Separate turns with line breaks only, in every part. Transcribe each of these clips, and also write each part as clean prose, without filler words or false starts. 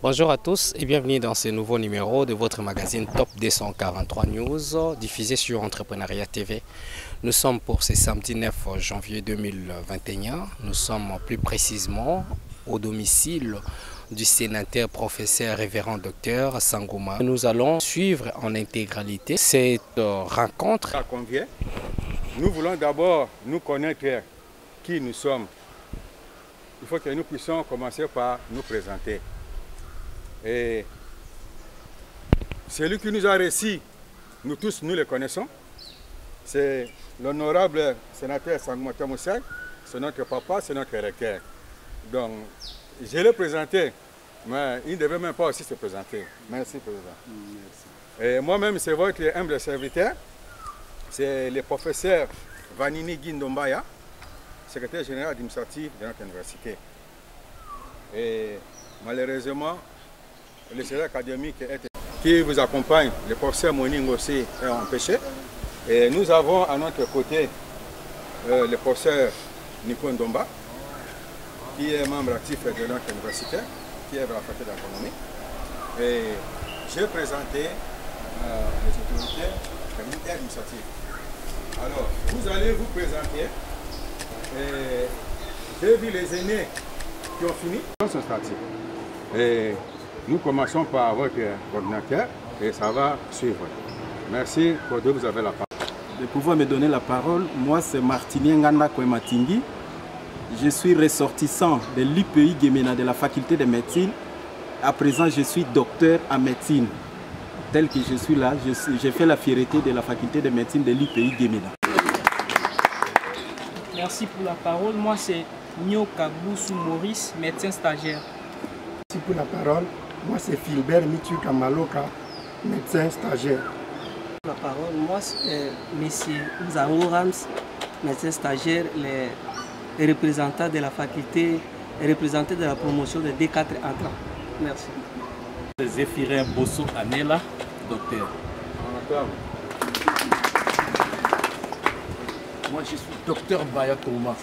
Bonjour à tous et bienvenue dans ce nouveau numéro de votre magazine Top 243 News diffusé sur Entrepreneuriat TV. Nous sommes pour ce samedi 9 janvier 2021. Nous sommes plus précisément au domicile du sénateur professeur révérend docteur Sangouma. Nous allons suivre en intégralité cette rencontre.
Ça convient. Nous voulons d'abord nous connaître qui nous sommes. Il faut que nous puissions commencer par nous présenter. Et celui qui nous a réussi, nous tous nous le connaissons, c'est l'honorable sénateur Sangouma Moussa, c'est notre papa, c'est notre recteur. Donc, je l'ai présenté, mais il ne devait même pas aussi se présenter. Merci, Président. Merci. Et moi-même, c'est votre humble serviteur, c'est le professeur Vanini Guindombaya, secrétaire général administratif de notre université. Et malheureusement, le service académique qui vous accompagne, le professeur Moning aussi est empêché. Et nous avons à notre côté le professeur Nico Ndomba, qui est membre actif de notre université, qui est de la faculté d'économie. Et j'ai présenté les autorités administratives. Alors, vous allez vous présenter. J'ai vu les aînés qui ont fini. Et nous commençons par votre coordinateur et ça va suivre. Merci, Kodé, vous avez la parole.
De pouvoir me donner la parole, moi c'est Martinien Nganda Kwematingi. Je suis ressortissant de l'IPI Gemena de la faculté de médecine. À présent, je suis docteur en médecine. Tel que je suis là, j'ai fait la fierté de la faculté de médecine de l'IPI Gemena.
Merci pour la parole. Moi, c'est Nyoka Boussou Maurice, médecin stagiaire.
Merci pour la parole. Moi, c'est Philbert Michuka Maloka, médecin stagiaire.
La parole. Moi, c'est M. Nzango Rams, médecin stagiaire, les représentants de la faculté, les représentants de la promotion de D4 entrants. Merci.
C'est Zéphirin Bosso Anela, docteur.
Moi, je suis docteur Baya Thomas.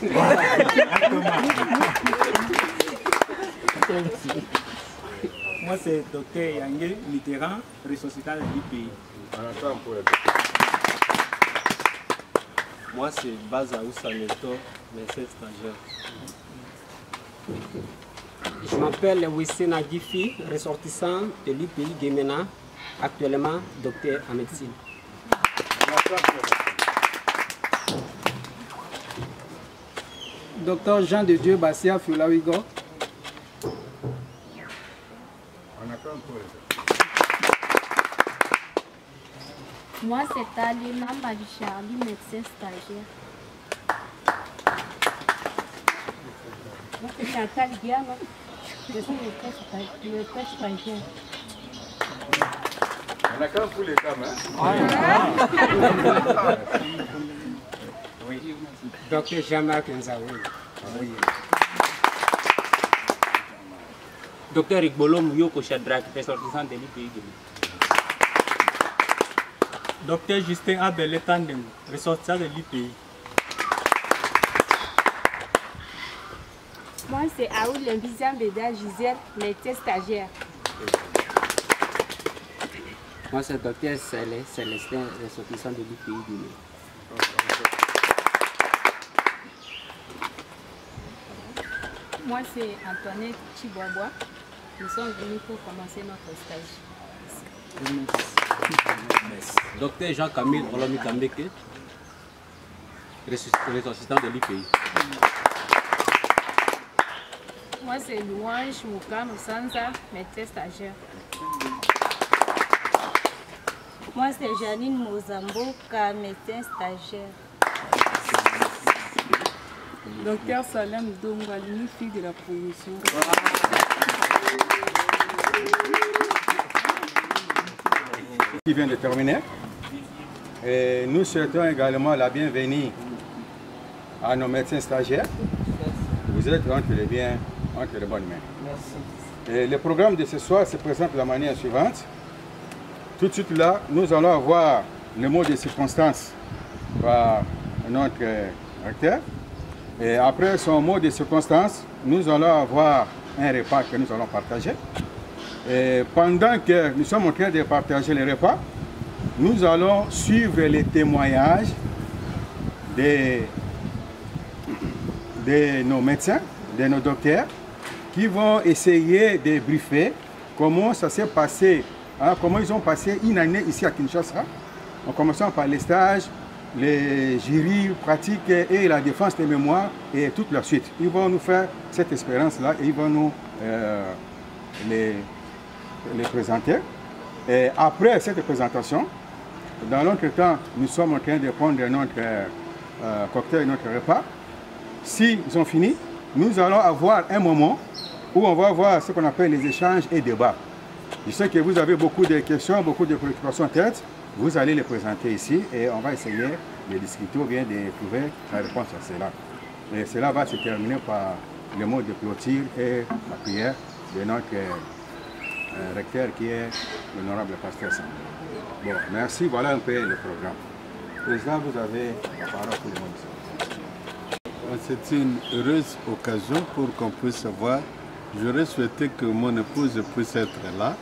Moi, c'est docteur Yangé Mitterrand, ressuscitant de l'IPI.
Moi, c'est Bazaou Saneto, médecin stagiaire.
Je m'appelle Wissé Nagifi, ressortissant de l'IPI Gemena, actuellement docteur en médecine.
Docteur Jean de Dieu Bassia Fulawigo.
Moi, c'est Alina Charlie, médecin stagiaire. Moi, c'est Nathalie Guillaume. Je suis médecin stagiaire.
On a quand même pour les dames,
Oui. Docteur Jean-Marc Nzaoui. Oui.
Docteur Igbolo Mouyoko Chadrak, ressortissant de l'IPI.
Docteur Justin Abel Tandem, ressortissant de l'IPI.
Moi, c'est Aoul Limbizian Béda Gisèle, médecin stagiaire.
Moi, c'est docteur Célestin, ressortissant de l'IPI.
Moi, c'est Antoinette Chiboaboa. Nous sommes venus pour commencer notre stage.
Docteur Jean-Camille Olomikambeke, ressortissant de l'IPI.
Moi, c'est Louange Moukam Sanza, médecin stagiaire.
Moi, c'est Janine Mozambo, médecin stagiaire.
Docteur Salem Dongwalini, fille de la promotion.
Qui vient de terminer. Et nous souhaitons également la bienvenue à nos médecins stagiaires. Vous êtes entre les biens, entre les bonnes mains.
Merci.
Et le programme de ce soir se présente de la manière suivante. Tout de suite là, nous allons avoir le mot de circonstance par notre recteur. Et après son mot de circonstance, nous allons avoir un repas que nous allons partager. Et pendant que nous sommes en train de partager les repas, nous allons suivre les témoignages de nos médecins, de nos docteurs, qui vont essayer de briefer comment ça s'est passé, hein, comment ils ont passé une année ici à Kinshasa, en commençant par les stages, les jurys pratiques et la défense des mémoires et toute la suite. Ils vont nous faire cette expérience-là et ils vont nous les présenter. Et après cette présentation, dans l'entretemps, nous sommes en train de prendre notre cocktail et notre repas. S'ils ont fini, nous allons avoir un moment où on va voir ce qu'on appelle les échanges et débats. Je sais que vous avez beaucoup de questions, beaucoup de préoccupations en tête. Vous allez les présenter ici et on va essayer de discuter ou bien de trouver la réponse à cela. Et cela va se terminer par le mot de clôture et la prière de notre recteur qui est l'honorable pasteur Sam. Bon, merci. Voilà un peu le programme. Président, vous avez la parole pour le monde.
C'est une heureuse occasion pour qu'on puisse voir. J'aurais souhaité que mon épouse puisse être là.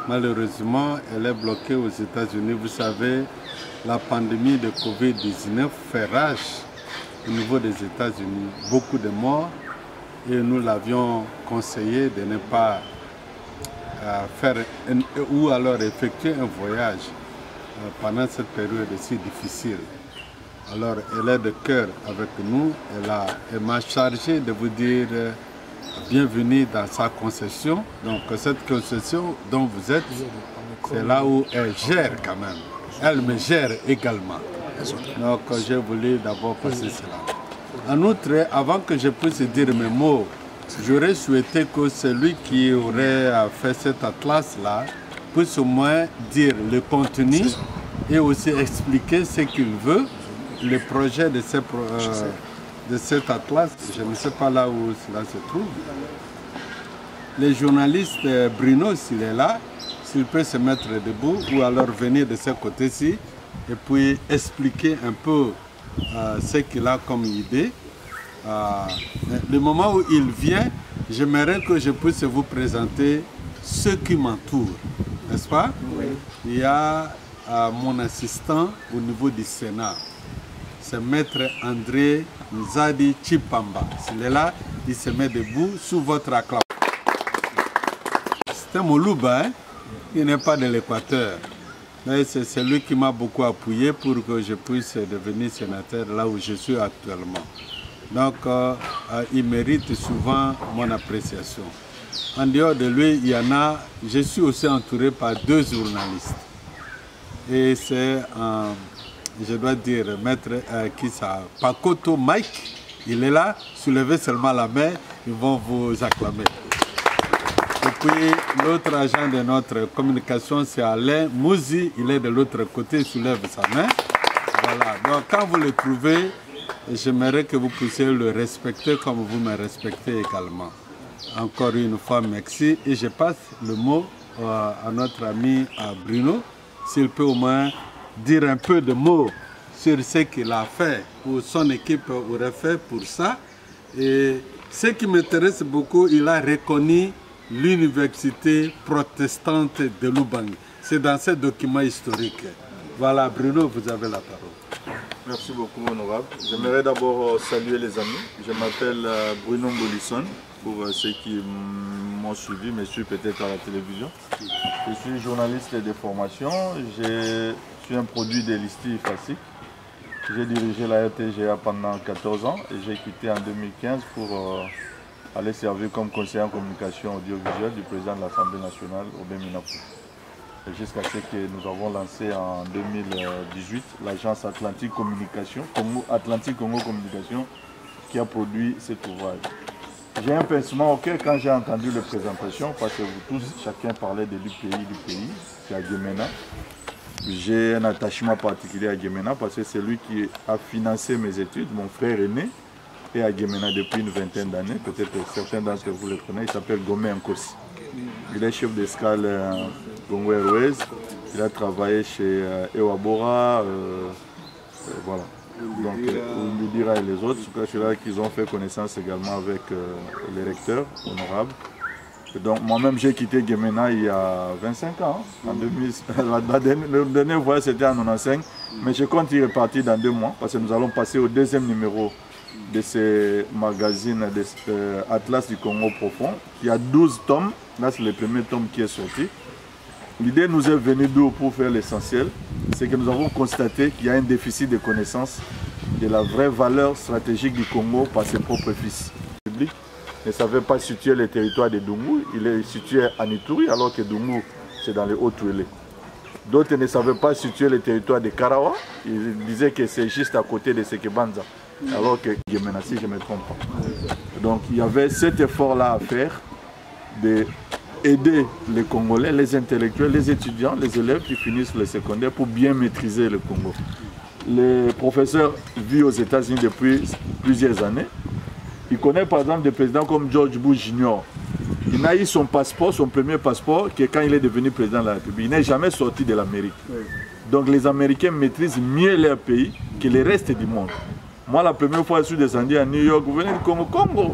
Malheureusement, elle est bloquée aux États-Unis. Vous savez, la pandémie de Covid-19 fait rage au niveau des États-Unis. Beaucoup de morts et nous l'avions conseillé de ne pas faire ou alors effectuer un voyage pendant cette période si difficile. Alors, elle est de cœur avec nous. Elle m'a chargé de vous dire bienvenue dans sa concession. Donc, cette concession dont vous êtes, c'est là où elle gère quand même. Elle me gère également. Donc, j'ai voulu d'abord passer cela. En outre, avant que je puisse dire mes mots, j'aurais souhaité que celui qui aurait fait cet atlas-là puisse au moins dire le contenu et aussi expliquer ce qu'il veut, le projet de cet atlas. Je ne sais pas là où cela se trouve. Le journaliste Bruno, s'il est là, s'il peut se mettre debout ou alors venir de ce côté-ci et puis expliquer un peu ce qu'il a comme idée. Le moment où il vient, j'aimerais que je puisse vous présenter ceux qui m'entourent, n'est-ce pas? Oui. Il y a mon assistant au niveau du Sénat, c'est Maître André Nzadi Chipamba. S'il est là, il se met debout sous votre acclamation. C'est un Moluba, hein? Il n'est pas de l'Équateur. Mais c'est celui qui m'a beaucoup appuyé pour que je puisse devenir sénateur là où je suis actuellement. Donc, il mérite souvent mon appréciation. En dehors de lui, il y en a, je suis aussi entouré par 2 journalistes. Et c'est, je dois dire, Maître Pakoto Mike, il est là, soulevez seulement la main, ils vont vous acclamer. Et puis, l'autre agent de notre communication, c'est Alain Mouzi, il est de l'autre côté, il soulève sa main. Voilà, donc quand vous le trouvez, j'aimerais que vous puissiez le respecter comme vous me respectez également. Encore une fois, merci. Et je passe le mot à notre ami Bruno, s'il peut au moins dire un peu de mots sur ce qu'il a fait, ou son équipe aurait fait pour ça. Et ce qui m'intéresse beaucoup, il a reconnu l'université protestante de Lubang. C'est dans ce document historique. Voilà, Bruno, vous avez la parole.
Merci beaucoup, honorable. J'aimerais d'abord saluer les amis. Je m'appelle Bruno Mbolisson, pour ceux qui m'ont suivi, me suivent peut-être à la télévision. Je suis journaliste de formation. Je suis un produit de l'ISTI FASIC. J'ai dirigé la RTGA pendant 14 ans et j'ai quitté en 2015 pour aller servir comme conseiller en communication audiovisuelle du président de l'Assemblée nationale, Aubin Minakou. Jusqu'à ce que nous avons lancé en 2018 l'agence Atlantique Communication, Atlantique Congo Communication, qui a produit cet ouvrage. J'ai un pincement au cœur quand j'ai entendu la présentation, parce que vous tous, chacun parlait du pays, c'est à Guémena. J'ai un attachement particulier à Guémena parce que c'est lui qui a financé mes études, mon frère aîné, est à Guémena depuis une vingtaine d'années, peut-être certains d'entre vous le connaissent, il s'appelle Gomé Nkosi. Il est chef d'escale Congo Airways, il a travaillé chez Ewabora, voilà. Donc, Oumidira et les autres, c'est là qu'ils ont fait connaissance également avec les recteurs honorables. Donc moi-même j'ai quitté Guémena il y a 25 ans, en 2000, le dernier voyage c'était en 95, mais je compte y repartir dans 2 mois parce que nous allons passer au 2e numéro de ce magazine Atlas du Congo profond. Il y a 12 tomes, là c'est le premier tome qui est sorti. L'idée nous est venue d'où pour faire l'essentiel, c'est que nous avons constaté qu'il y a un déficit de connaissance de la vraie valeur stratégique du Congo par ses propres fils. Le public ne savait pas situer le territoire de Dungu, il est situé à Ituri alors que Dungu c'est dans les Hauts-Touélé. D'autres ne savaient pas situer le territoire de Karawa, ils disaient que c'est juste à côté de Sekebanza, alors que Guémena, si je ne me trompe pas. Donc il y avait cet effort-là à faire de aider les Congolais, les intellectuels, les étudiants, les élèves qui finissent le secondaire pour bien maîtriser le Congo. Les professeurs vivent aux États-Unis depuis plusieurs années. Ils connaissent par exemple des présidents comme George Bush Jr. Il n'a eu son passeport, son premier passeport, que quand il est devenu président de la République. Il n'est jamais sorti de l'Amérique. Donc les Américains maîtrisent mieux leur pays que le reste du monde. Moi, la première fois que je suis descendu à New York, vous venez du Congo, Congo.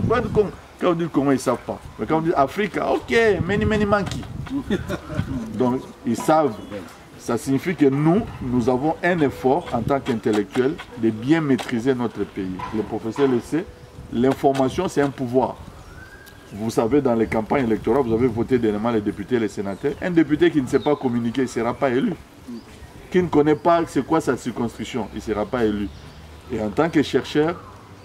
Quand on dit Congo, ils ne savent pas. Mais quand on dit Afrique, ok, many monkey. Donc, ils savent. Ça signifie que nous avons un effort en tant qu'intellectuels de bien maîtriser notre pays. Le professeur le sait, l'information, c'est un pouvoir. Vous savez, dans les campagnes électorales, vous avez voté dernièrement les députés et les sénateurs. Un député qui ne sait pas communiquer, il ne sera pas élu. Qui ne connaît pas c'est quoi sa circonscription, il ne sera pas élu. Et en tant que chercheur,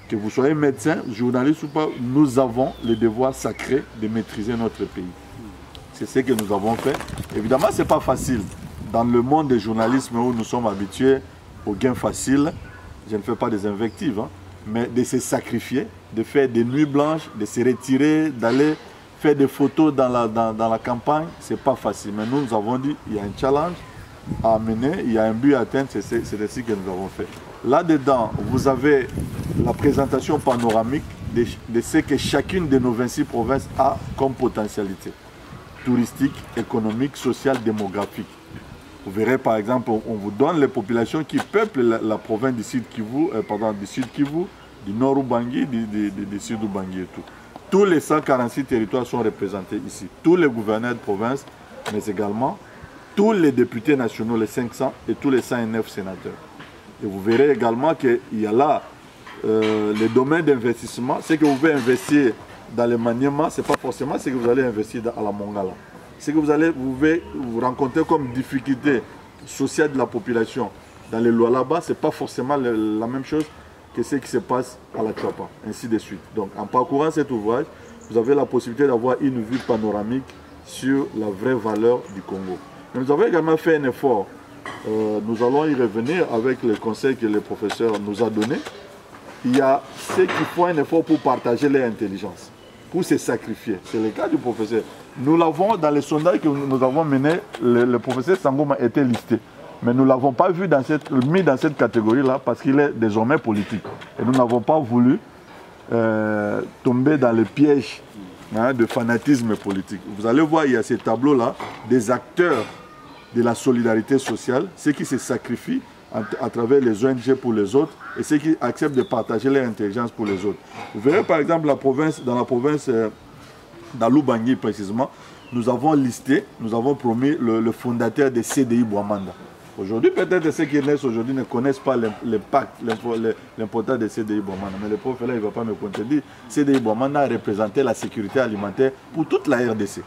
que vous soyez médecin, journaliste ou pas, nous avons le devoir sacré de maîtriser notre pays. C'est ce que nous avons fait. Évidemment, ce n'est pas facile. Dans le monde du journalisme où nous sommes habitués au gain facile, je ne fais pas des invectives, hein, mais de se sacrifier, de faire des nuits blanches, de se retirer, d'aller faire des photos dans la campagne, ce n'est pas facile. Mais nous avons dit qu'il y a un challenge à mener, il y a un but à atteindre, c'est ainsi que nous avons fait. Là-dedans, vous avez la présentation panoramique de ce que chacune de nos 26 provinces a comme potentialité touristique, économique, sociale, démographique. Vous verrez par exemple, on vous donne les populations qui peuplent la province du Sud Kivu, du Sud Kivu, du Nord Ubangi, du Sud Ubangi et tout. Tous les 146 territoires sont représentés ici. Tous les gouverneurs de province, mais également tous les députés nationaux, les 500 et tous les 109 sénateurs. Et vous verrez également qu'il y a là les domaines d'investissement. Ce que vous pouvez investir dans le maniement, ce n'est pas forcément ce que vous allez investir à la Mongala. Ce que vous pouvez vous rencontrer comme difficulté sociale de la population dans les lois là-bas, ce n'est pas forcément la même chose que ce qui se passe à la Tchapa, ainsi de suite. Donc en parcourant cet ouvrage, vous avez la possibilité d'avoir une vue panoramique sur la vraie valeur du Congo. Mais nous avons également fait un effort. Nous allons y revenir avec le conseil que le professeur nous a donné. Il y a ceux qui font un effort pour partager leur intelligence, pour se sacrifier. C'est le cas du professeur. Nous l'avons dans les sondages que nous avons menés, le professeur Sangoma était listé. Mais nous ne l'avons pas vu mis dans cette catégorie-là parce qu'il est désormais politique. Et nous n'avons pas voulu tomber dans le piège de fanatisme politique. Vous allez voir, il y a ces tableaux-là des acteurs de la solidarité sociale, ceux qui se sacrifient à travers les ONG pour les autres et ceux qui acceptent de partager leur intelligence pour les autres. Vous verrez par exemple dans la province d'Alubangui précisément, nous avons listé, nous avons promis le fondateur de CDI Bouamanda. Aujourd'hui, peut-être ceux qui naissent aujourd'hui ne connaissent pas l'impact, l'importance de CDI Bouamanda. Mais le prof là, il ne va pas me contredire. CDI Bouamanda a représenté la sécurité alimentaire pour toute la RDC.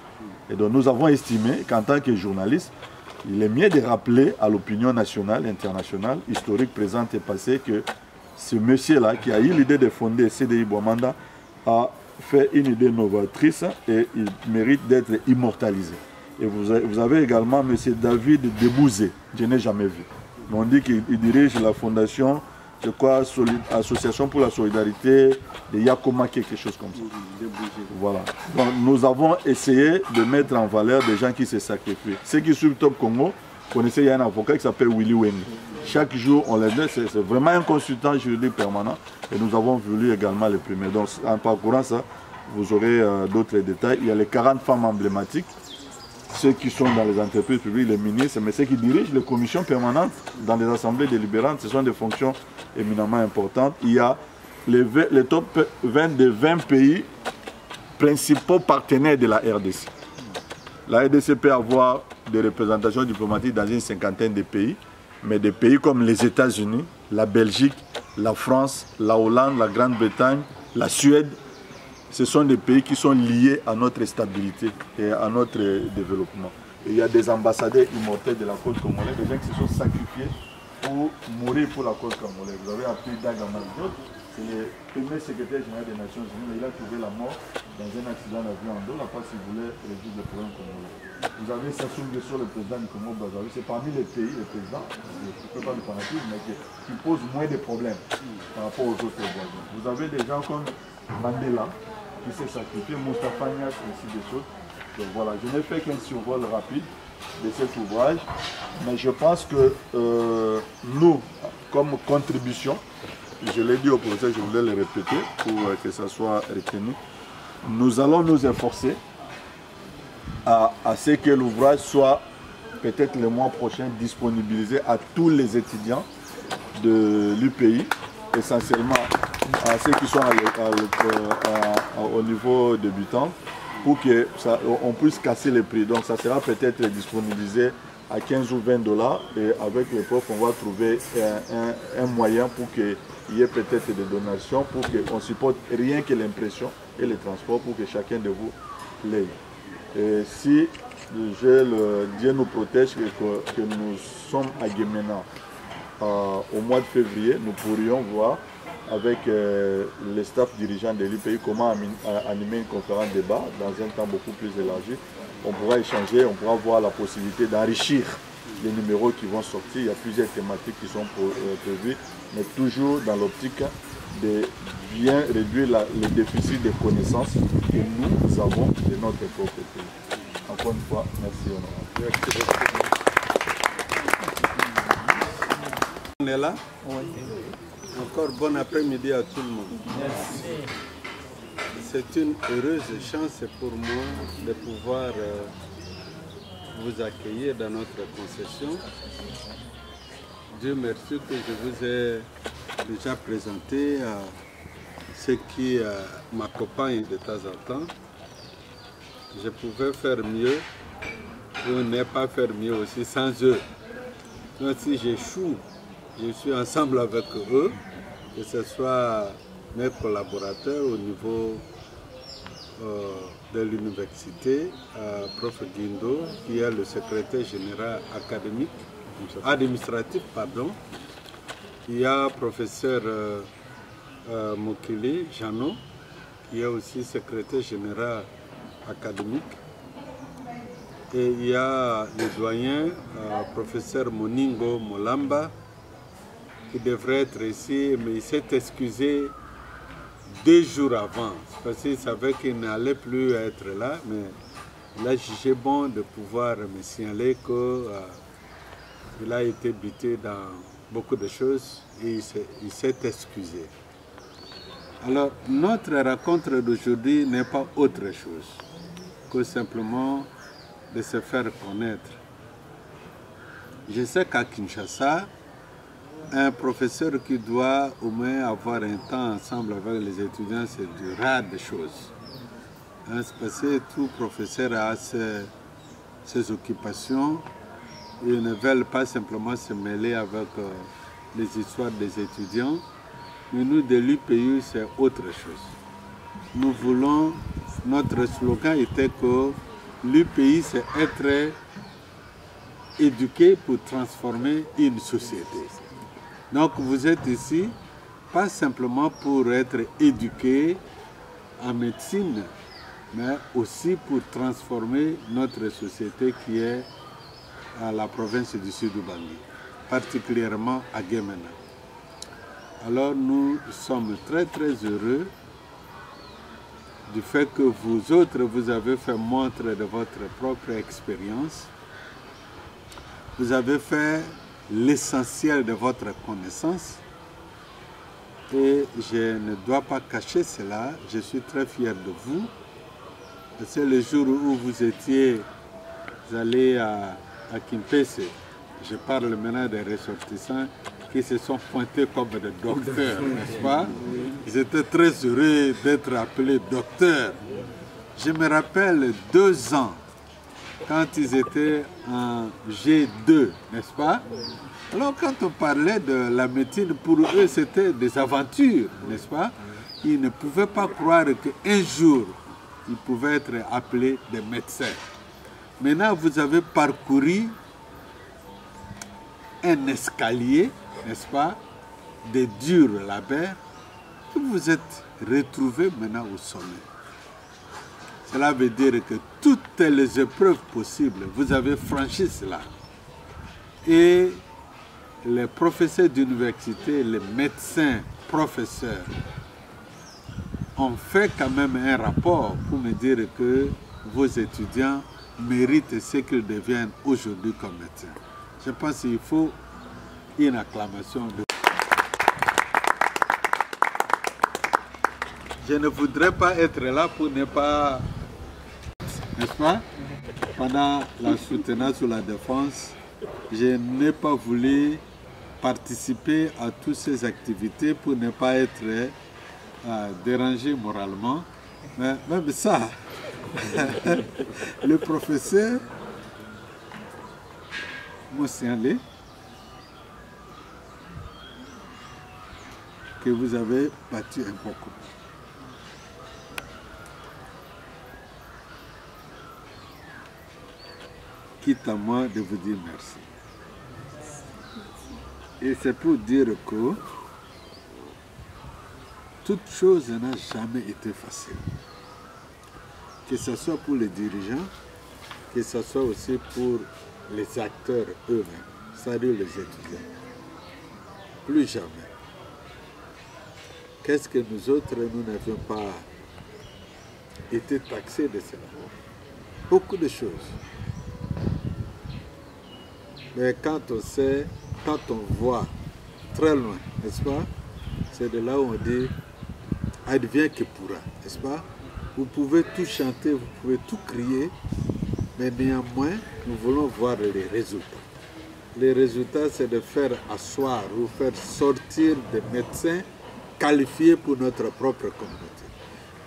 Et donc nous avons estimé qu'en tant que journaliste, il est mieux de rappeler à l'opinion nationale, internationale, historique, présente et passée que ce monsieur-là qui a eu l'idée de fonder CDI Bouamanda a fait une idée novatrice et il mérite d'être immortalisé. Et vous avez également M. David Debouzé, je n'ai jamais vu. Mais on dit qu'il dirige la fondation, je crois, Association pour la solidarité de Yakoma, quelque chose comme ça. Voilà. Donc nous avons essayé de mettre en valeur des gens qui se sacrifient. Ceux qui suivent Top Congo, connaissez, il y a un avocat qui s'appelle Willy Weng. Chaque jour, on les met, c'est vraiment un consultant juridique permanent et nous avons voulu également les primer. Donc en parcourant ça, vous aurez d'autres détails. Il y a les 40 femmes emblématiques, ceux qui sont dans les entreprises publiques, les ministres, mais ceux qui dirigent les commissions permanentes dans les assemblées délibérantes, ce sont des fonctions éminemment importantes. Il y a les top 20 des 20 pays principaux partenaires de la RDC. La RDC peut avoir des représentations diplomatiques dans une cinquantaine de pays, mais des pays comme les États-Unis, la Belgique, la France, la Hollande, la Grande-Bretagne, la Suède, ce sont des pays qui sont liés à notre stabilité et à notre développement. Et il y a des ambassadeurs immortels de la cause congolaise, des gens qui se sont sacrifiés pour mourir pour la cause congolaise. Vous avez appris Dagama Diop, c'est le premier secrétaire général des Nations Unies, mais il a trouvé la mort dans un accident d'avion en Angola parce qu'il voulait résoudre le problème congolais. Vous avez Sassou Nguesso, le président du Congo Brazzaville, c'est parmi les pays, les présidents, je ne peux pas le fanatisme, mais qui posent moins de problèmes par rapport aux autres voisins. Vous avez des gens comme Mandela, qui s'est sacrifié, Moustapha Niasse, ainsi de choses. Donc voilà, je n'ai fait qu'un survol rapide de cet ouvrage, mais je pense que nous, comme contribution, je l'ai dit au professeur, je voulais le répéter pour que ça soit retenu, nous allons nous efforcer à ce que l'ouvrage soit peut-être le mois prochain disponibilisé à tous les étudiants de l'UPI, essentiellement à ceux qui sont au niveau débutant, pour qu'on puisse casser les prix. Donc ça sera peut-être disponibilisé à 15 ou 20 $, et avec les profs on va trouver un moyen pour qu'il y ait peut-être des donations, pour qu'on supporte rien que l'impression et le transport, pour que chacun de vous l'ait. Et si Dieu nous protège, que nous sommes à Guémena au mois de février, nous pourrions voir avec les staff dirigeants de l'UPI comment animer une conférence débat dans un temps beaucoup plus élargi. On pourra échanger, on pourra voir la possibilité d'enrichir les numéros qui vont sortir. Il y a plusieurs thématiques qui sont prévues, mais toujours dans l'optique de bien réduire le déficit de connaissances que nous avons de notre propre pays. Encore une fois, merci honorable.
On est là? Encore bon après-midi à tout le monde.
Merci.
C'est une heureuse chance pour moi de pouvoir vous accueillir dans notre concession. Dieu merci que je vous ai déjà présenté à ceux qui m'accompagnent de temps en temps. Je pouvais faire mieux ou ne pas faire mieux aussi sans eux. Donc si j'échoue, je suis ensemble avec eux, que ce soit mes collaborateurs au niveau de l'université, Prof Guindo, qui est le secrétaire général administratif. Il y a professeur Mokili Jano, qui est aussi secrétaire général académique. Et il y a le doyen, professeur Moningo Molamba, qui devrait être ici, mais il s'est excusé 2 jours avant, parce qu'il savait qu'il n'allait plus être là, mais il a jugé bon de pouvoir me signaler qu'il a été buté dans beaucoup de choses et il s'est excusé. Alors, notre rencontre d'aujourd'hui n'est pas autre chose que simplement de se faire connaître. Je sais qu'à Kinshasa, un professeur qui doit au moins avoir un temps ensemble avec les étudiants, c'est du rare des choses. Parce que tout professeur a ses occupations. Ils ne veulent pas simplement se mêler avec les histoires des étudiants. Mais nous, de l'UPI, c'est autre chose. Nous voulons, notre slogan était que l'UPI, c'est être éduqué pour transformer une société. Donc vous êtes ici, pas simplement pour être éduqué en médecine, mais aussi pour transformer notre société qui est à la province du Sud-Ubangi, particulièrement à Guémena. Alors nous sommes très très heureux du fait que vous autres, vous avez fait montre de votre propre expérience. Vous avez fait l'essentiel de votre connaissance et je ne dois pas cacher cela. Je suis très fier de vous. C'est le jour où vous étiez allé à Kimpese. Je parle maintenant des ressortissants qui se sont pointés comme des docteurs, n'est-ce pas? Ils étaient très heureux d'être appelés docteurs. Je me rappelle 2 ans, quand ils étaient en G2, n'est-ce pas? Alors quand on parlait de la médecine, pour eux c'était des aventures, n'est-ce pas? Ils ne pouvaient pas croire qu'un jour, ils pouvaient être appelés des médecins. Maintenant, vous avez parcouru un escalier, n'est-ce pas, de durs labeurs, et vous êtes retrouvés maintenant au sommet. Cela veut dire que toutes les épreuves possibles, vous avez franchi cela. Et les professeurs d'université, les médecins, professeurs, ont fait quand même un rapport pour me dire que vos étudiants méritent ce qu'ils deviennent aujourd'hui comme médecins. Je pense qu'il faut une acclamation. Je ne voudrais pas être là pour ne pas, n'est-ce pas, pendant la soutenance ou la défense, je n'ai pas voulu participer à toutes ces activités pour ne pas être dérangé moralement. Mais même ça, le professeur m'a signalé que vous avez battu un beaucoup. Quitte à moi de vous dire merci. Et c'est pour dire que toute chose n'a jamais été facile. Que ce soit pour les dirigeants, que ce soit aussi pour les acteurs eux-mêmes, c'est-à-dire les étudiants. Plus jamais. Qu'est-ce que nous autres, nous n'avions pas été taxés de cela? Beaucoup de choses. Mais quand on sait, quand on voit très loin, n'est-ce pas? C'est de là où on dit advienne que pourra, n'est-ce pas? Vous pouvez tout chanter, vous pouvez tout crier, mais néanmoins, nous voulons voir les résultats. Les résultats, c'est de faire asseoir ou faire sortir des médecins qualifiés pour notre propre communauté.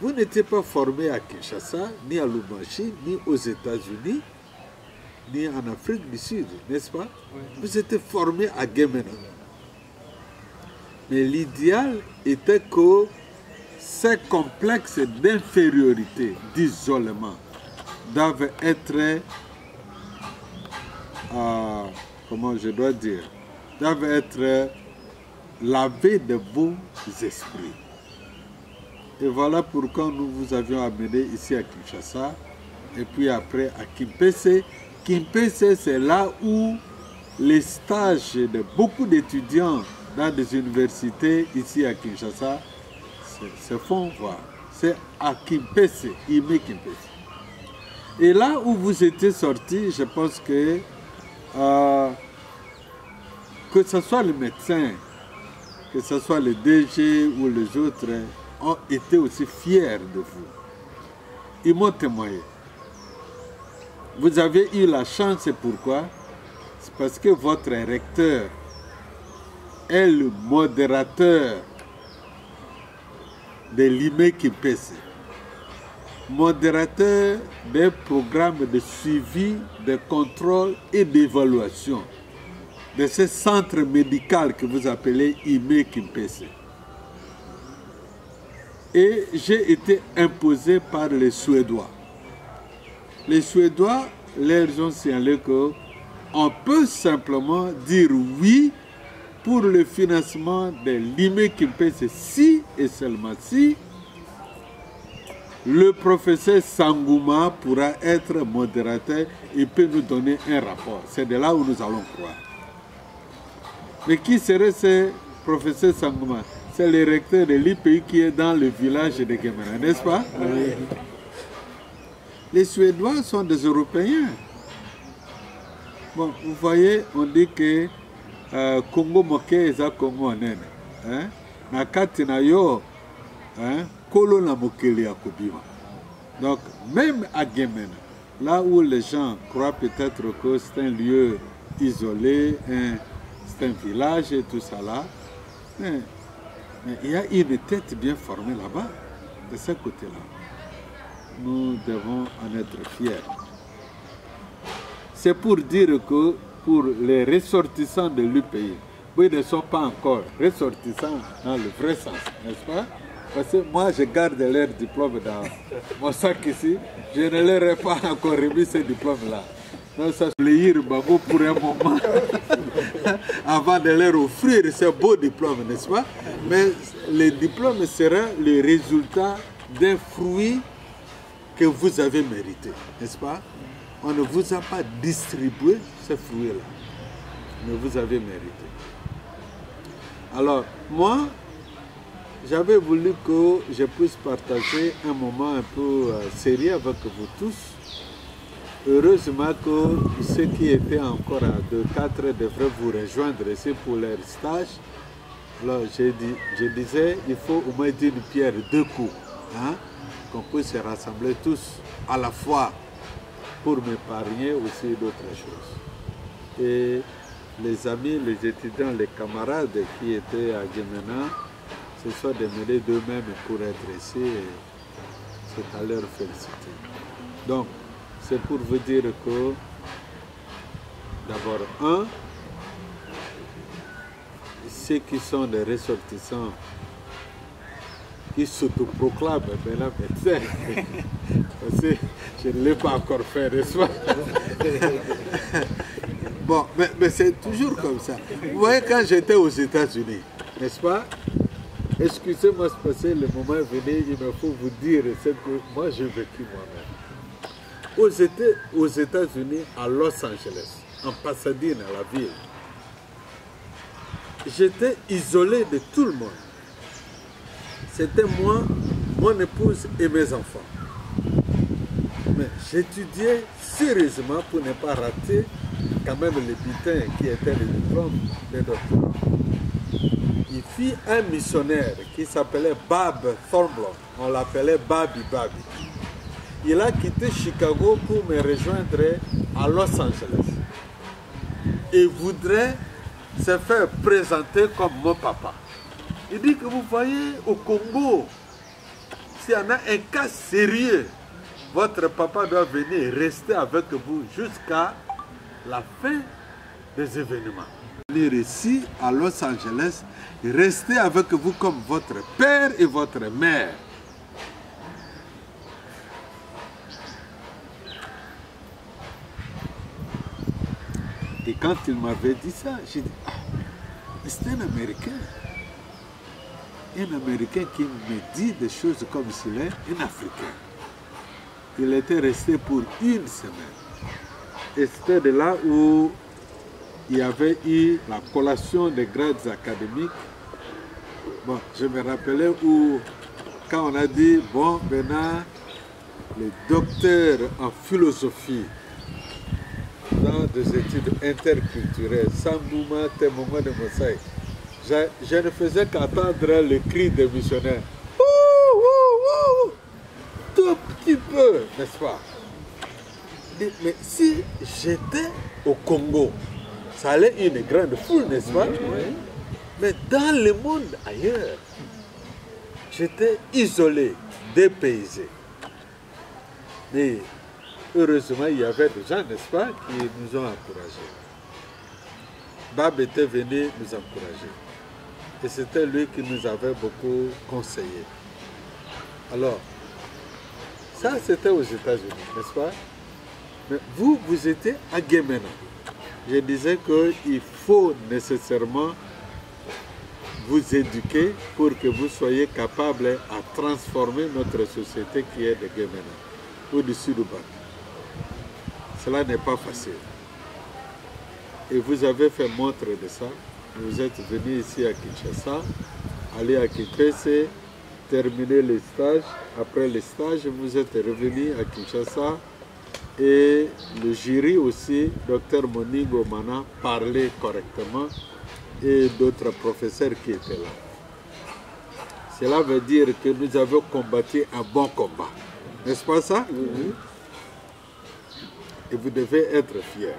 Vous n'étiez pas formé à Kinshasa, ni à Lubumbashi, ni aux États-Unis, ni en Afrique du Sud, n'est-ce pas? Vous étiez formé à Gemena. Mais l'idéal était que ces complexes d'infériorité, d'isolement, doivent être, comment je dois dire, doivent être lavés de bons esprits. Et voilà pourquoi nous vous avions amené ici à Kinshasa, et puis après à Kimpese. Kimpese, c'est là où les stages de beaucoup d'étudiants dans des universités ici à Kinshasa se font voir. C'est à Kimpese, Ime Kimpese. Et là où vous étiez sortis, je pense que ce soit les médecins, que ce soit les DG ou les autres, ont été aussi fiers de vous. Ils m'ont témoigné. Vous avez eu la chance, c'est pourquoi? C'est parce que votre recteur est le modérateur de l'IME Kimpese, modérateur des programmes de suivi, de contrôle et d'évaluation de ce centre médical que vous appelez IME Kimpese. Et j'ai été imposé par les Suédois. Les Suédois leur ont signalé qu'on peut simplement dire oui pour le financement de l'IME Kimpese si et seulement si le professeur Sangouma pourra être modérateur et peut nous donner un rapport. C'est de là où nous allons croire. Mais qui serait ce professeur Sangouma? C'est le recteur de l'IPI qui est dans le village de Gemena, n'est-ce pas? Oui. Les Suédois sont des Européens. Bon, vous voyez, on dit que Congo moke eza Congo nene. Na kati na yo, kolo na mokeli ya kobima. Donc, même à Gemena, là où les gens croient peut-être que c'est un lieu isolé, c'est un village et tout ça là, mais il y a une tête bien formée là-bas, de ce côté-là. nous devons en être fiers. C'est pour dire que pour les ressortissants de l'UPI, ils ne sont pas encore ressortissants dans le vrai sens, n'est-ce pas? Parce que moi, je garde leur diplôme dans mon sac ici. Je ne leur ai pas encore remis ce diplôme-là. Donc, ça, lire Babo pour un moment avant de leur offrir ce beau diplôme, n'est-ce pas? Mais le diplôme sera le résultat d'un fruit que vous avez mérité, n'est-ce pas? On ne vous a pas distribué ce fruit-là, mais vous avez mérité. Alors, moi, j'avais voulu que je puisse partager un moment un peu sérieux avec vous tous. Heureusement que ceux qui étaient encore à 2-4 devraient vous rejoindre ici pour leur stage. Alors, je disais, il faut au moins d'une pierre deux coups, hein, qu'on puisse se rassembler tous à la fois pour m'épargner aussi d'autres choses. Et les amis, les étudiants, les camarades qui étaient à Guémena se sont démêlés d'eux-mêmes pour être ici et c'est à leur féliciter. Donc, c'est pour vous dire que, d'abord, ceux qui sont des ressortissants, qui s'autoproclament maintenant médecins, parce que je ne l'ai pas encore fait, n'est-ce pas? Bon, mais c'est toujours comme ça. Vous voyez, quand j'étais aux États-Unis, n'est-ce pas? Excusez-moi, c'est parce que le moment est venu, il me faut vous dire ce que moi j'ai vécu moi-même. Aux États-Unis, à Los Angeles, en Pasadena, la ville, j'étais isolé de tout le monde. C'était moi, mon épouse et mes enfants. Mais j'étudiais sérieusement pour ne pas rater quand même le butin qui était le diplôme de doctorat. Il fit un missionnaire qui s'appelait Bob Thornblom. On l'appelait Babi Babi. Il a quitté Chicago pour me rejoindre à Los Angeles. Et voudrait se faire présenter comme mon papa. Il dit que vous voyez au Congo, s'il y en a un cas sérieux, votre papa doit venir rester avec vous jusqu'à la fin des événements. Venir ici à Los Angeles, rester avec vous comme votre père et votre mère. Et quand il m'avait dit ça, j'ai dit, ah, c'est un Américain. Un Américain qui me dit des choses comme s'il est un Africain. Il était resté pour une semaine. Et c'était de là où il y avait eu la collation des grades académiques. Bon, je me rappelais où, quand on a dit, bon, maintenant, les docteurs en philosophie, dans des études interculturelles, Sambouma, Témouma de Moussaï, je ne faisais qu'attendre le cri des missionnaires. Ouh, ouh, ouh, tout petit peu, n'est-ce pas? Mais si j'étais au Congo, ça allait une grande foule, n'est-ce pas? Oui. Mais dans le monde ailleurs, j'étais isolé, dépaysé. Mais heureusement, il y avait des gens, n'est-ce pas, qui nous ont encouragés. Bab était venu nous encourager. Et c'était lui qui nous avait beaucoup conseillé. Alors, ça c'était aux États-Unis, n'est-ce pas? Mais vous, vous étiez à Guémena. Je disais qu'il faut nécessairement vous éduquer pour que vous soyez capable à transformer notre société qui est de Guémena, au-dessus du bac. Cela n'est pas facile. Et vous avez fait montre de ça. Vous êtes venu ici à Kinshasa, allé à Kimpese, terminer les stages. Après les stages, vous êtes revenu à Kinshasa. Et le jury aussi, Dr Monigo Mana, parlait correctement et d'autres professeurs qui étaient là. Cela veut dire que nous avons combattu un bon combat. N'est-ce pas ça? Et vous devez être fiers.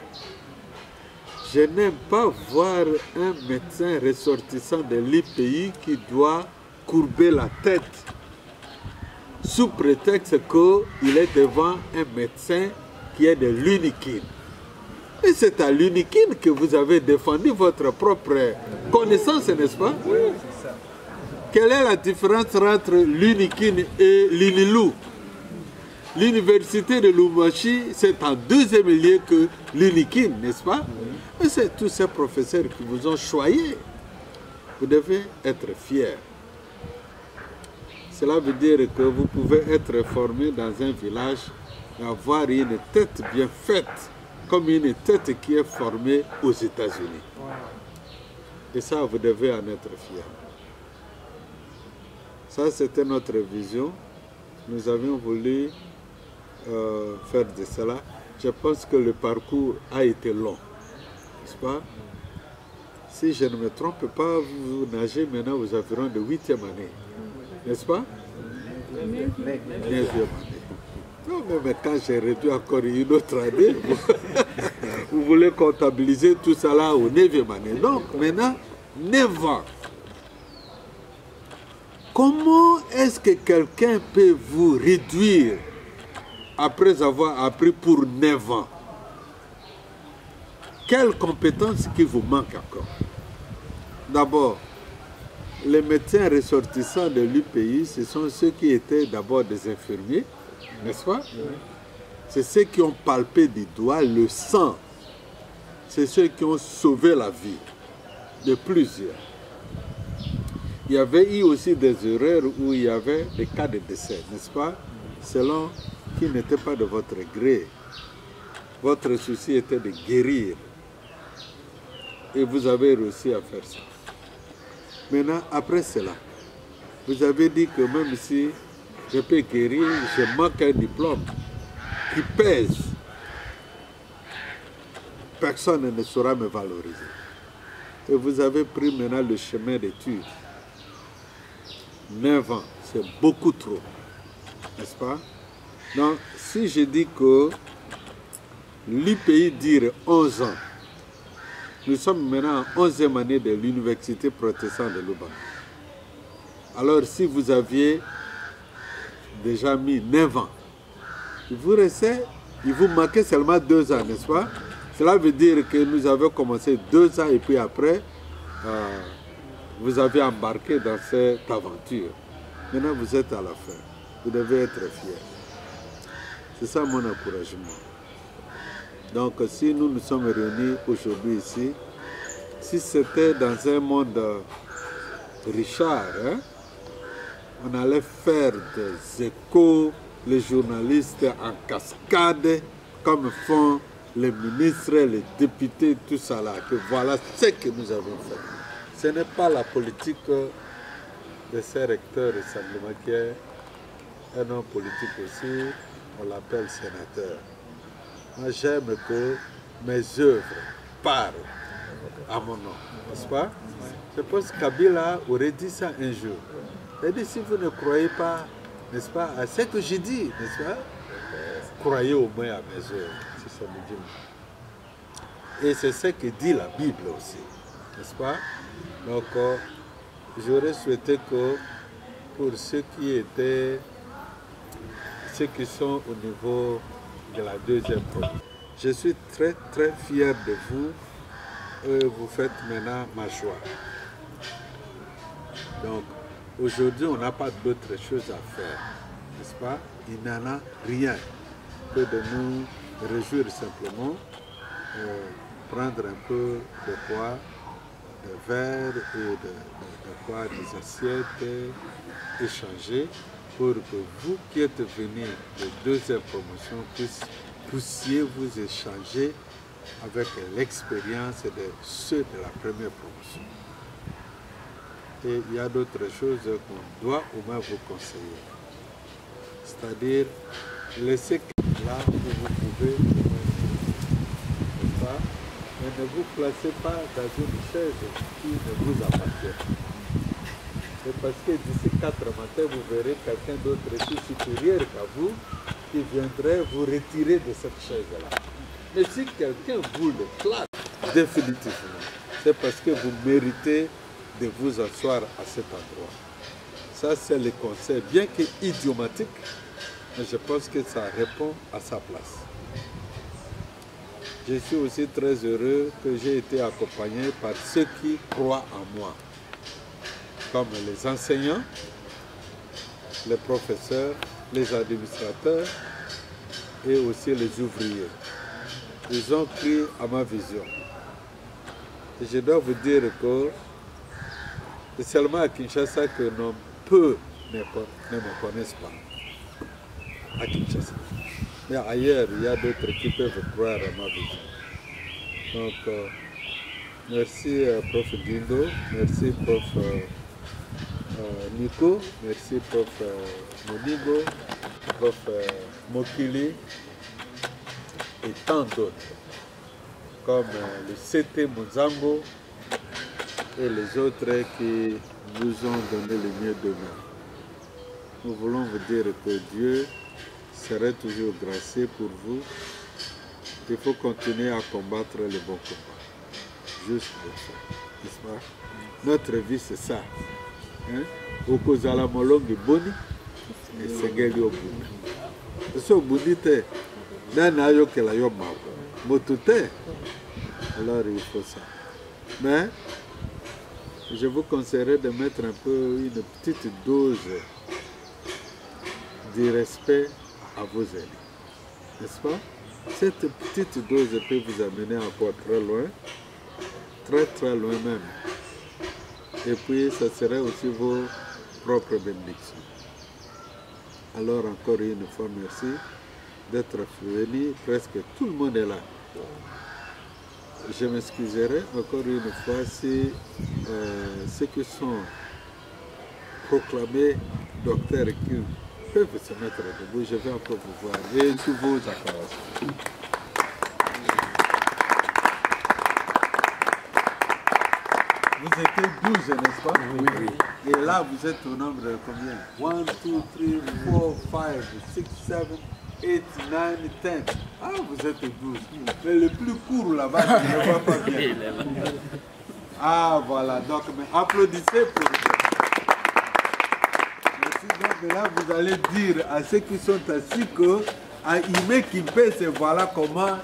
Je n'aime pas voir un médecin ressortissant de l'IPI qui doit courber la tête
sous prétexte qu'il est devant un médecin qui est de l'uniquine. Et c'est à l'uniquine que vous avez défendu votre propre connaissance, n'est-ce pas? Oui, c'est ça. Quelle est la différence entre l'uniquine et l'Inilou? L'université de Lubumbashi, c'est en deuxième lieu que l'uniquine, n'est-ce pas? Et c'est tous ces professeurs qui vous ont choyé. Vous devez être fiers. Cela veut dire que vous pouvez être formé dans un village et avoir une tête bien faite, comme une tête qui est formée aux États-Unis. Et ça, vous devez en être fiers. Ça, c'était notre vision. Nous avions voulu faire de cela. Je pense que le parcours a été long, n'est-ce pas? Si je ne me trompe pas, vous nagez maintenant aux environs de 8e année, n'est-ce pas? 9e année. Non, mais quand j'ai réduit encore une autre année, vous voulez comptabiliser tout ça là aux 9e année. Donc maintenant, 9 ans. Comment est-ce que quelqu'un peut vous réduire après avoir appris pour 9 ans? Quelles compétences qui vous manquent encore? D'abord, les médecins ressortissants de l'UPI, ce sont ceux qui étaient d'abord des infirmiers, n'est-ce pas? C'est ceux qui ont palpé du doigt le sang. C'est ceux qui ont sauvé la vie de plusieurs. Il y avait eu aussi des erreurs où il y avait des cas de décès, n'est-ce pas? Selon qui n'était pas de votre gré. Votre souci était de guérir. Et vous avez réussi à faire ça. Maintenant, après cela, vous avez dit que même si je peux guérir, je manque un diplôme qui pèse. Personne ne saura me valoriser. Et vous avez pris maintenant le chemin d'études. 9 ans, c'est beaucoup trop, n'est-ce pas? Donc, si je dis que l'UPI dire 11 ans, nous sommes maintenant en 11e année de l'université protestante de Lubango. Alors, si vous aviez déjà mis 9 ans, il vous manquait seulement 2 ans, n'est-ce pas? Cela veut dire que nous avons commencé 2 ans et puis après, vous avez embarqué dans cette aventure. Maintenant, vous êtes à la fin. Vous devez être fiers. C'est ça mon encouragement. Donc, si nous nous sommes réunis aujourd'hui ici, si c'était dans un monde Richard, hein, on allait faire des échos, les journalistes en cascade, comme font les ministres, les députés, tout ça là, que voilà ce que nous avons fait. Ce n'est pas la politique de ces recteurs simplement qui est un homme politique aussi, on l'appelle sénateur. Moi j'aime que mes œuvres parlent à mon nom, n'est-ce pas? Je pense que Kabila aurait dit ça un jour. Il a dit si vous ne croyez pas, n'est-ce pas, à ce que j'ai dit, n'est-ce pas? Croyez au moins à mes œuvres, c'est ça me dit. Et c'est ce que dit la Bible aussi, n'est-ce pas? Donc, j'aurais souhaité que pour ceux qui sont au niveau de la 2e promotion, je suis très très fier de vous et vous faites maintenant ma joie. Donc, aujourd'hui, on n'a pas d'autre chose à faire, n'est-ce pas? Il n'en a rien que de nous réjouir simplement, prendre un peu de poids, de verre et des assiettes, échanger pour que vous qui êtes venus de 2e promotion puissiez vous échanger avec l'expérience de ceux de la 1re promotion. Et il y a d'autres choses qu'on doit au moins vous conseiller. C'est-à-dire, laissez là où vous pouvez, n'est-ce pas? Mais ne vous placez pas dans une chaise qui ne vous appartient. C'est parce que d'ici 4 matins, vous verrez quelqu'un d'autre plus supérieur qu'à vous qui viendrait vous retirer de cette chaise-là. Mais si quelqu'un vous le claque définitivement, c'est parce que vous méritez de vous asseoir à cet endroit. Ça, c'est le conseil, bien qu'idiomatique, mais je pense que ça répond à sa place. Je suis aussi très heureux que j'ai été accompagné par ceux qui croient en moi, comme les enseignants, les professeurs, les administrateurs et aussi les ouvriers. Ils ont cru à ma vision. Et je dois vous dire que c'est seulement à Kinshasa que peu ne me connaissent pas. À Kinshasa. Mais ailleurs, il y a d'autres qui peuvent croire à ma vision. Donc, merci Prof Dindo, merci Prof Nico, merci Prof Monigo, Prof Mokili et tant d'autres, comme le CT Mozambo et les autres qui nous ont donné le mieux d'eux-mêmes. Nous voulons vous dire que Dieu serait toujours gracieux pour vous. Il faut continuer à combattre le bon combat. Juste pour ça, n'est-ce pas? Notre vie, c'est ça. Okozala molongi boni et segeli obuni. So obuni te, nana yokela yo mako. Motute. Alors il faut ça. Mais je vous conseillerais de mettre un peu une petite dose de respect à vos aînés. N'est-ce pas? Cette petite dose peut vous amener encore très loin, très loin même. Et puis, ça serait aussi vos propres bénédictions. Alors, encore une fois, merci d'être venu. Presque tout le monde est là. Je m'excuserai encore une fois si ceux qui sont proclamés docteurs et qui peuvent se mettre debout, je vais encore vous voir. Et sous vos acclamations. Vous étiez 12, n'est-ce pas? Oui. Et là, vous êtes au nombre de combien? 1, 2, 3, 4, 5, 6, 7, 8, 9, 10. Ah, vous êtes 12. Mais le plus court là-bas, je ne vois pas bien. Ah, voilà. Donc, mais applaudissez pour eux. Donc là, vous allez dire à ceux qui sont assis que à Ime Kimpé, c'est voilà comment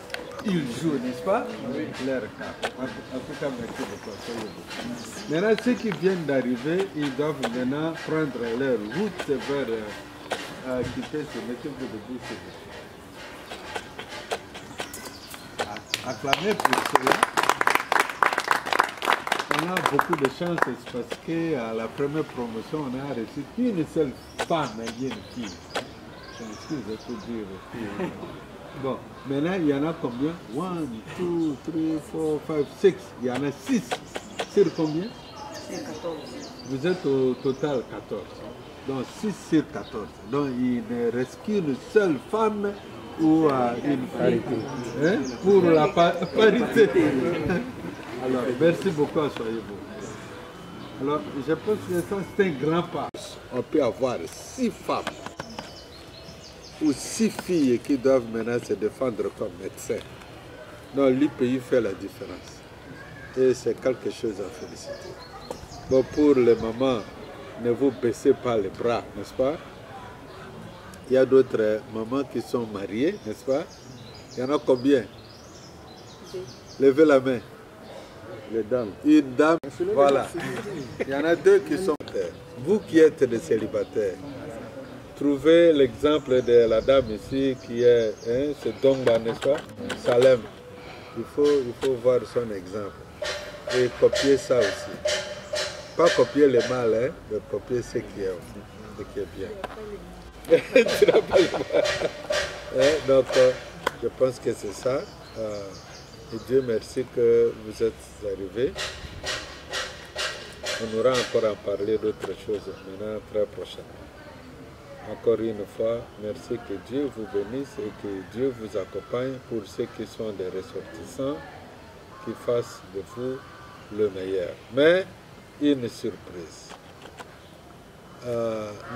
ils jouent, n'est-ce pas? Oui. Leur cas. En tout cas, merci beaucoup. Maintenant, ceux qui viennent d'arriver, ils doivent maintenant prendre leur route vers Kimpé. Mettez-vous debout, s'il vous plaît. Acclamez pour cela. On a beaucoup de chance parce qu'à la première promotion, on a reçu une seule femme et une fille. Je m'excuse pour dire fille. Bon, maintenant il y en a combien? 1, 2, 3, 4, 5, 6. Il y en a 6. Sur combien? 14. Vous êtes au total 14. Donc 6 sur 14. Donc il ne reste qu'une seule femme ou une parité. Hein? Pour la parité. Alors, merci beaucoup, soyez-vous. Alors, je pense que ça, c'est un grand pas. On peut avoir 6 femmes ou 6 filles qui doivent maintenant se défendre comme médecins. Non, l'IPI fait la différence. Et c'est quelque chose à féliciter. Bon, pour les mamans, ne vous baissez pas les bras, n'est-ce pas? Il y a d'autres mamans qui sont mariées, n'est-ce pas? Il y en a combien? Levez la main. Les dames. Une dame, voilà. Il y en a 2 qui sont célibataires. Vous qui êtes des célibataires, trouvez l'exemple de la dame ici qui est, c'est Dongba, n'est-ce pas? Salem. Il faut voir son exemple. Et copier ça aussi. Pas copier les mal, mais copier ce qui est bien. Tu n'as pas le mal. Donc, je pense que c'est ça. Et Dieu merci que vous êtes arrivés. On aura encore à parler d'autres choses maintenant très prochainement. Encore une fois, merci, que Dieu vous bénisse et que Dieu vous accompagne pour ceux qui sont des ressortissants, qui fassent de vous le meilleur. Mais une surprise.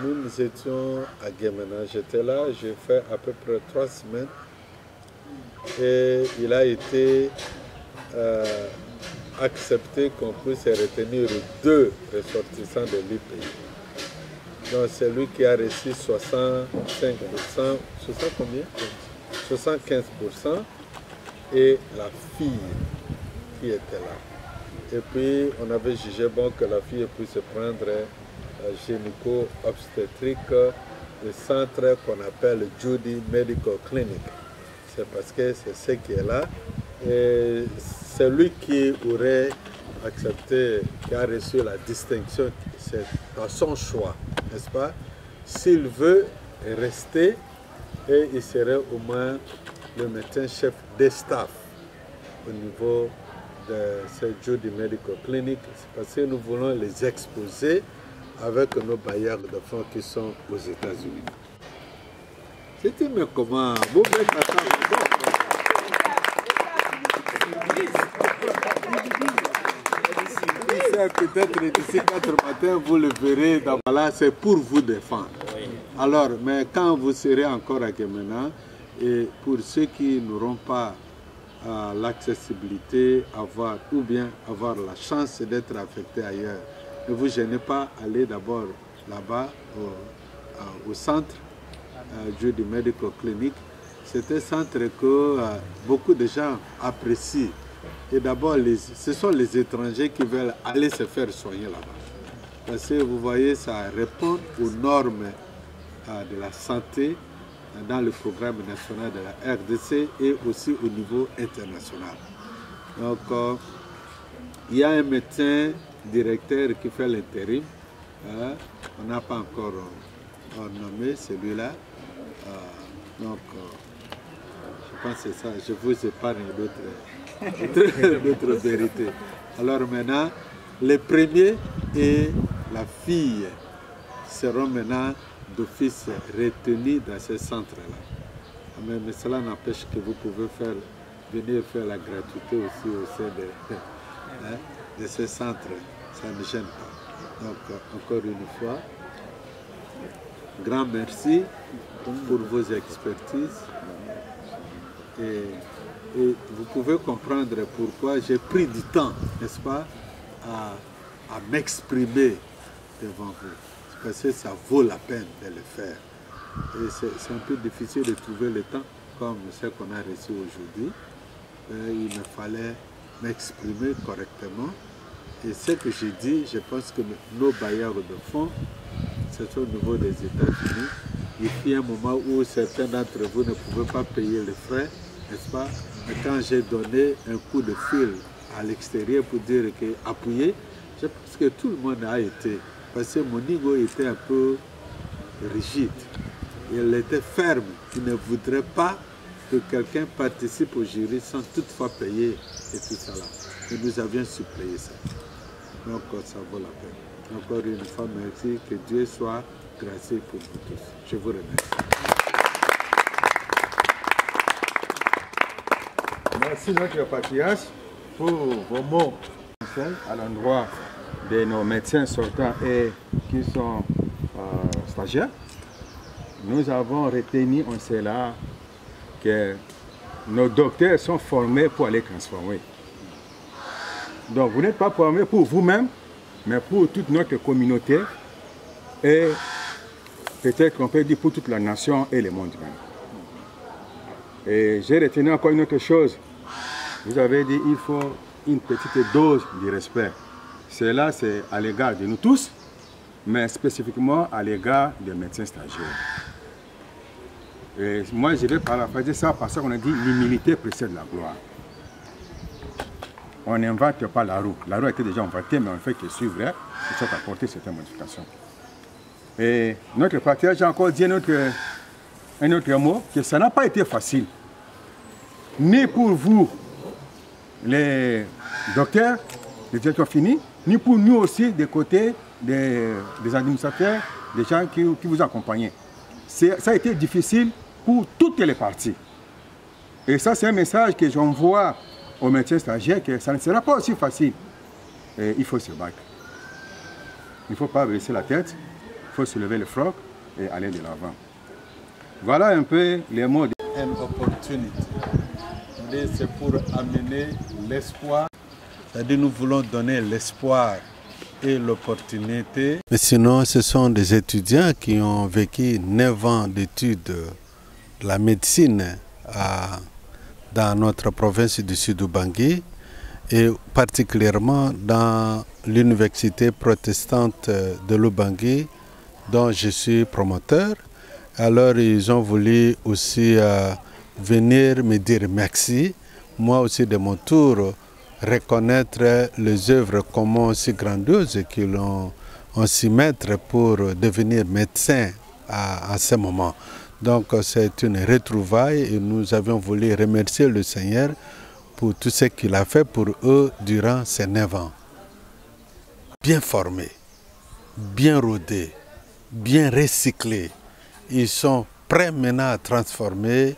Nous étions à Guémena, j'étais là, j'ai fait à peu près 3 semaines. Et il a été accepté qu'on puisse retenir 2 ressortissants de l'IPI. Donc c'est lui qui a reçu 65%, 75%, et la fille qui était là. Et puis on avait jugé bon que la fille puisse prendre gynéco-obstétrique, le centre qu'on appelle Judy Medical Clinic. C'est parce que c'est ce qui est là. Et c'est lui qui aurait accepté, qui a reçu la distinction, c'est à son choix, n'est-ce pas? S'il veut rester, et il serait au moins le médecin-chef des staffs au niveau de ce Judy Medical Clinic, parce que nous voulons les exposer avec nos bailleurs de fonds qui sont aux États-Unis. C'était mais comment? Vous mettez à table. Peut-être d'ici 4 matins, vous le verrez. Là, c'est pour vous défendre. Alors, mais quand vous serez encore à Guémena, et pour ceux qui n'auront pas l'accessibilité, ou bien avoir la chance d'être affectés ailleurs, ne vous gênez pas, allez d'abord là-bas au centre Judy Medical Clinic. C'est un centre que beaucoup de gens apprécient. Et d'abord, ce sont les étrangers qui veulent aller se faire soigner là-bas. Parce que vous voyez, ça répond aux normes de la santé dans le programme national de la RDC et aussi au niveau international. Donc, il y a un médecin directeur qui fait l'intérim. On n'a pas encore nommé celui-là. Donc, je pense que c'est ça. Je vous épargne d'autres vérités. Alors maintenant, les premiers et la fille seront maintenant d'office retenus dans ce centre-là. Mais cela n'empêche que vous pouvez venir faire la gratuité aussi au sein de ce centre. Ça ne gêne pas. Donc, encore une fois, grand merci pour vos expertises. Et vous pouvez comprendre pourquoi j'ai pris du temps, n'est-ce pas, à m'exprimer devant vous. Parce que ça vaut la peine de le faire. Et c'est un peu difficile de trouver le temps comme ce qu'on a reçu aujourd'hui. Il me fallait m'exprimer correctement. Et ce que j'ai dit, je pense que nos bailleurs de fonds, c'est au niveau des États-Unis. Il y a un moment où certains d'entre vous ne pouvaient pas payer les frais, n'est-ce pas? Mais quand j'ai donné un coup de fil à l'extérieur pour dire que appuyez, je pense que tout le monde a été. Parce que mon ego était un peu rigide. Il était ferme. Il ne voudrait pas que quelqu'un participe au jury sans toutefois payer et tout ça là. Et nous avions suppléé ça. Donc ça vaut la peine. Encore une fois, merci. Que Dieu soit gracieux pour vous tous. Je vous remercie.
Merci notre patriarche pour vos mots à l'endroit de nos médecins sortants et qui sont stagiaires. Nous avons retenu en cela que nos docteurs sont formés pour aller transformer. Donc vous n'êtes pas formés pour vous-même, mais pour toute notre communauté et peut-être qu'on peut dire pour toute la nation et le monde même. Et j'ai retenu encore une autre chose. Vous avez dit qu'il faut une petite dose de respect. Cela, c'est à l'égard de nous tous, mais spécifiquement à l'égard des médecins stagiaires. Et moi, je vais paraphraser ça parce qu'on a dit l'humilité précède la gloire. On n'invente pas la roue. La roue a été déjà inventée, mais on ne fait que suivre et soit apporter certaines modifications. Et notre patriarche a encore dit un autre mot, que ça n'a pas été facile. Ni pour vous, les docteurs, les directeurs finis, ni pour nous aussi, des côtés des administrateurs, des gens qui vous accompagnaient. Ça a été difficile pour toutes les parties. Et ça, c'est un message que j'envoie aux médecins stagiaires, que ça ne sera pas aussi facile. Et il faut se battre. Il ne faut pas baisser la tête, il faut se lever le froc et aller de l'avant. Voilà un peu les mots de...
An opportunity. C'est pour amener l'espoir. C'est-à-dire nous voulons donner l'espoir
et l'opportunité. Mais sinon, ce sont des étudiants qui ont vécu 9 ans d'études de la médecine dans notre province du Sud-Ubangui et particulièrement dans l'université protestante de l'Ubangui dont je suis promoteur. Alors ils ont voulu aussi venir me dire merci. Moi aussi de mon tour reconnaître les œuvres communes si grandioses qu'ils ont s'y mettre pour devenir médecin à ce moment. Donc c'est une retrouvaille et nous avions voulu remercier le Seigneur pour tout ce qu'il a fait pour eux durant ces 9 ans. Bien formés, bien rodés, bien recyclés, ils sont prêts maintenant à transformer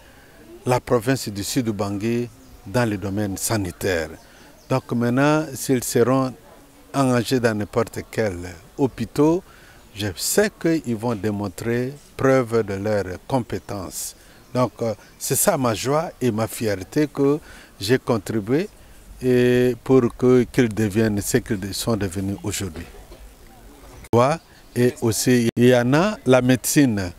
la province du Sud-Ubangui dans le domaine sanitaire. Donc maintenant, s'ils seront engagés dans n'importe quel hôpital, je sais qu'ils vont démontrer preuve de leurs compétences. Donc c'est ça ma joie et ma fierté que j'ai contribué pour qu'ils deviennent ce qu'ils sont devenus aujourd'hui. Et aussi, il y en a la médecine,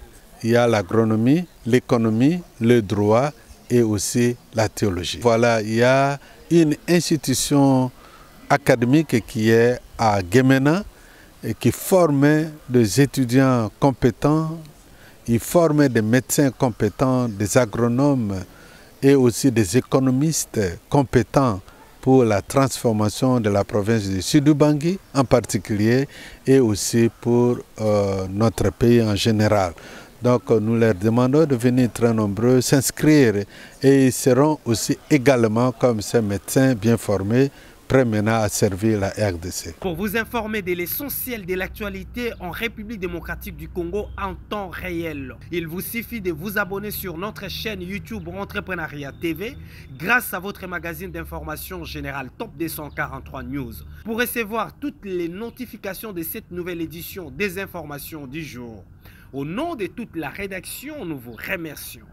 il y a l'agronomie, l'économie, le droit et aussi la théologie. Voilà, il y a une institution académique qui est à Gemena et qui forme des étudiants compétents, il forme des médecins compétents, des agronomes et aussi des économistes compétents pour la transformation de la province du Sud-Ubangui en particulier et aussi pour notre pays en général. Donc nous leur demandons de venir très nombreux s'inscrire et ils seront aussi également comme ces médecins bien formés prêts maintenant à servir la RDC.
Pour vous informer de l'essentiel de l'actualité en République démocratique du Congo en temps réel, il vous suffit de vous abonner sur notre chaîne YouTube Entrepreneuriat TV grâce à votre magazine d'information générale Top 243 News pour recevoir toutes les notifications de cette nouvelle édition des informations du jour. Au nom de toute la rédaction, nous vous remercions.